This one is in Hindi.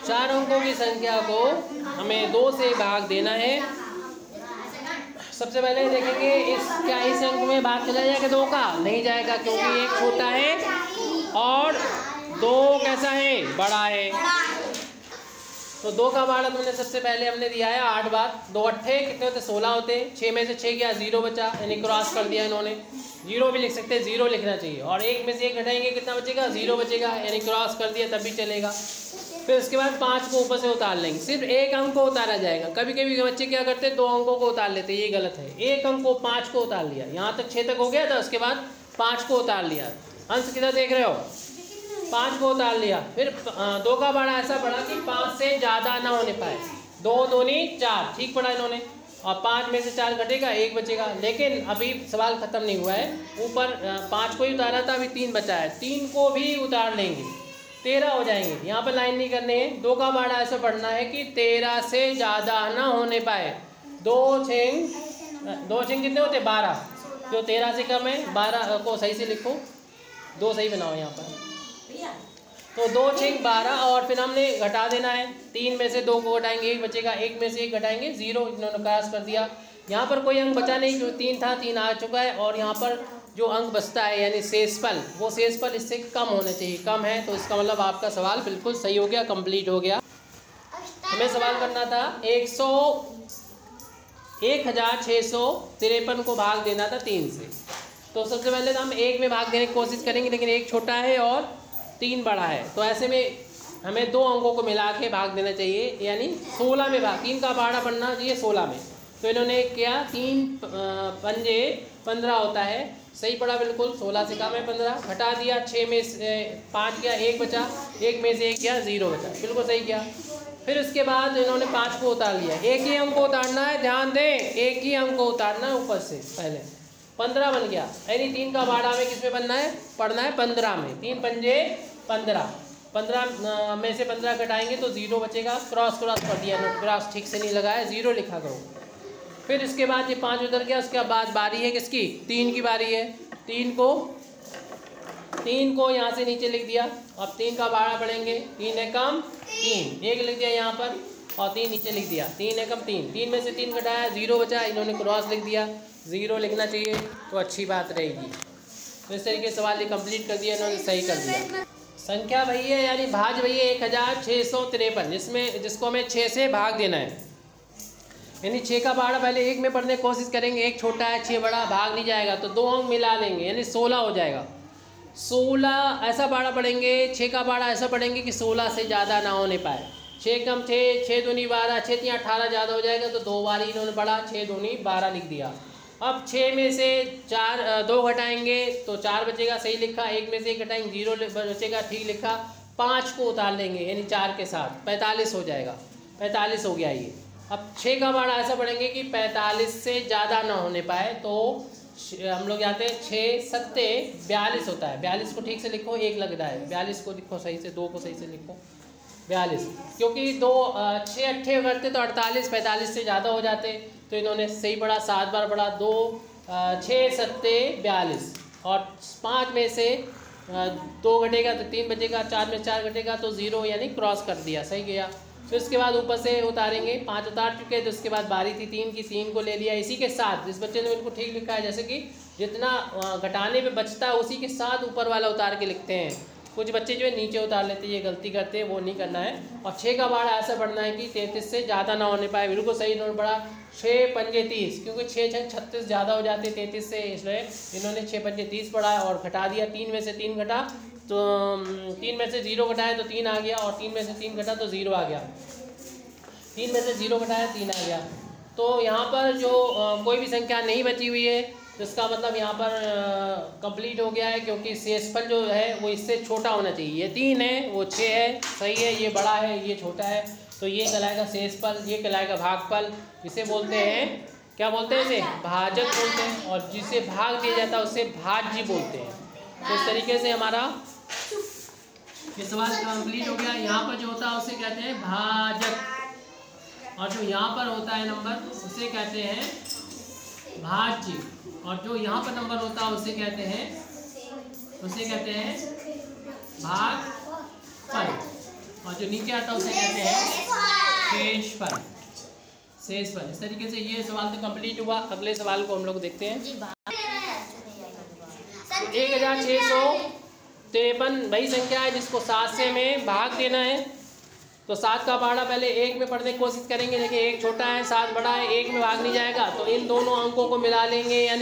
4 अंकों की संख्या को हमें 2 से भाग देना है। सबसे पहले देखेंगे क्या इस अंक में भाग चला जाएगा 2 का? नहीं जाएगा, क्योंकि 1 छोटा है और 2 कैसा है? बड़ा है। तो 2 का भाड़ा तुमने सबसे पहले हमने दिया है 8 बार। 2 अट्ठे कितने होते? 16 होते। 6 में से 6 गया, 0 बचा, यानी क्रॉस कर दिया इन्होंने। 0 भी लिख सकते हैं, 0 लिखना चाहिए। और 1 में से 1 घटाएंगे, कितना बचेगा? 0 बचेगा, यानी क्रॉस कर दिया तब भी चलेगा। फिर उसके बाद 5 को ऊपर से उतार लेंगे, सिर्फ 1 अंक को उतारा जाएगा। कभी कभी बच्चे क्या करते हैं 2 अंकों को उतार लेते हैं, ये गलत है। 1 अंक को 5 को उतार लिया, यहाँ तक 6 तक हो गया था, उसके बाद 5 को उतार लिया। अंश किधर देख रहे हो? 5 को उतार लिया। फिर 2 का भाड़ा ऐसा बढ़ा कि 5 से ज़्यादा ना होने पाए। 2 दूनी 4, ठीक पड़ा इन्होंने। और 5 में से 4 घटेगा, 1 बचेगा। लेकिन अभी सवाल ख़त्म नहीं हुआ है। ऊपर 5 को ही उतारा था, अभी 3 बचा है, 3 को भी उतार लेंगे, 13 हो जाएंगे। यहाँ पर लाइन नहीं करनी है। 2 का भाड़ा ऐसा बढ़ना है कि 13 से ज़्यादा ना होने पाए। 2 छिंग कितने होते? 12। जो 13 से कम है 12 को सही से लिखो, 2 सही बनाओ यहाँ पर। तो 2 छिंग 12 और फिर हमने घटा देना है। 3 में से 2 को घटाएंगे, 1 बचेगा। 1 में से 1 घटाएंगे, 0, इन्होंने क्रॉस कर दिया। यहाँ पर कोई अंक बचा नहीं, जो 3 था 3 आ चुका है। और यहाँ पर जो अंक बचता है यानी शेषफल, वो शेषफल इससे कम होना चाहिए। कम है तो इसका मतलब आपका सवाल बिल्कुल सही हो गया, कंप्लीट हो गया। हमें सवाल करना था 1653 को भाग देना था 3 से। तो सबसे पहले तो हम 1 में भाग देने की कोशिश करेंगे, लेकिन 1 छोटा है और 3 बड़ा है। तो ऐसे में हमें 2 अंकों को मिला के भाग देना चाहिए, यानी 16 में भाग। 3 का भाड़ा बनना चाहिए 16 में। तो इन्होंने किया 3 पंजे 15 होता है, सही पड़ा बिल्कुल। 16 से कम है 15, घटा दिया। 6 में से 5 गया, 1 बचा। 1 में से 1 गया, 0 बचा, बिल्कुल सही किया। फिर उसके बाद इन्होंने 5 को उतार लिया। एक ही अंक को उतारना है, ध्यान दें, एक ही अंक को उतारना है ऊपर से। पहले 15 बन गया, यानी 3 का भाड़ा हमें किस में बनना है? पढ़ना है 15 में। 3 पंजे 15, 15 में से 15 घटाएंगे तो 0 बचेगा। क्रॉस कर दिया, क्रॉस ठीक से नहीं लगाया, 0 लिखा करो। फिर इसके बाद ये 5 उधर गया। उसके बाद बारी है किसकी? 3 की बारी है। 3 को यहाँ से नीचे लिख दिया। अब 3 का भाड़ा पढ़ेंगे, 3 है कम 3, 1 लिख दिया यहाँ पर और 3 नीचे लिख दिया। 3 है कम 3, 3 में से 3 घटाया, 0 बचा, इन्होंने क्रॉस लिख दिया। 0 लिखना चाहिए तो अच्छी बात रहेगी। तो इस तरीके से सवाल ये कंप्लीट कर दिया, इन्होंने सही कर दिया। संख्या वही है, यानी भाज वही है 1653, जिसको हमें 6 से भाग देना है। यानी 6 का भाड़ा पहले 1 में पढ़ने की कोशिश करेंगे। 1 छोटा है, 6 बड़ा, भाग नहीं जाएगा तो 2 अंक मिला लेंगे, यानी 16 हो जाएगा। 16 ऐसा भाड़ा पढ़ेंगे, 6 का भाड़ा ऐसा पढ़ेंगे कि 16 से ज़्यादा ना होने पाए। 6 कम 6, 6 दूनी 12, 6 3 18 ज़्यादा हो जाएगा तो 2 बार इन्होंने बढ़ा, 6 दूनी 12 लिख दिया। अब 6 में से 2 घटाएंगे तो 4 बचेगा, सही लिखा। 1 में से 1 घटाएंगे, 0 बचेगा, ठीक लिखा। 5 को उतार लेंगे, यानी 4 के साथ 45 हो जाएगा। 45 हो गया ये। अब 6 का भाड़ा ऐसा पढ़ेंगे कि 45 से ज़्यादा ना होने पाए। तो हम लोग जाते हैं 6 सत्ते 42 होता है। 42 को ठीक से लिखो, 1 लग रहा है। 42 को लिखो सही से, 2 को सही से लिखो 42, क्योंकि 6 अट्ठे करते तो 48, 45 से ज़्यादा हो जाते। तो इन्होंने सही पढ़ा, 7 बार पढ़ा। 6 सत्ते 42 और 5 में से 2 घटेगा तो 3 बचेगा, 4 में 4 घटेगा तो 0, यानी क्रॉस कर दिया, सही गया। फिर उसके बाद ऊपर से उतारेंगे, 5 उतार चुके हैं। तो उसके बाद बारी थी 3 की, 3 को ले लिया। इसी के साथ जिस बच्चे ने बिल्कुल ठीक लिखा है, जैसे कि जितना घटाने पे बचता है उसी के साथ ऊपर वाला उतार के लिखते हैं। कुछ बच्चे जो है नीचे उतार लेते हैं, ये गलती करते हैं, वो नहीं करना है। और 6 का भाड़ा ऐसा पढ़ना है कि 33 से ज़्यादा ना होने पाए, बिल्कुल सही इन्होंने पढ़ा। 6 पंजे 30, क्योंकि 6 6 36 ज़्यादा हो जाते 33 से, इसलिए इन्होंने 6 पंजे 30 पढ़ा और घटा दिया। 3 में से 3 घटा तो 3 में से 0 घटाया तो 3 आ गया, और 3 में से 3 घटा तो 0 आ गया। 3 में से 0 घटाया 3 आ गया। तो यहाँ पर जो कोई भी संख्या नहीं बची हुई है, जिसका मतलब यहाँ पर कंप्लीट हो गया है, क्योंकि शेषफल जो है वो इससे छोटा होना चाहिए। ये 3 है, वो 6 है, सही है। ये बड़ा है, ये छोटा है, तो ये कहलाएगा शेषफल, ये कहलाएगा भागफल। इसे बोलते हैं, क्या बोलते हैं? इसे भाजक बोलते हैं। और जिसे भाग दिया जाता है उसे भाज्य बोलते हैं। तो इस तरीके से हमारा ये सवाल कंप्लीट हो गया। यहाँ पर जो होता है उसे कहते हैं भाजक, और जो यहाँ पर होता है नंबर उसे कहते हैं भाज्य, और जो यहाँ पर नंबर होता है उसे कहते हैं भागफल। और जो नीचे आता है उसे कहते हैं शेषफल। शेषफल। इस तरीके से ये सवाल तो कंप्लीट हुआ। अगले सवाल को हम लोग देखते हैं। 1653 वही संख्या है जिसको 7 से में भाग देना है। तो 7 का पहाड़ा पहले 1 में पढ़ने की कोशिश करेंगे, लेकिन 1 छोटा है 7 बड़ा है, 1 में भाग नहीं जाएगा, तो इन दोनों अंकों को मिला लेंगे यानी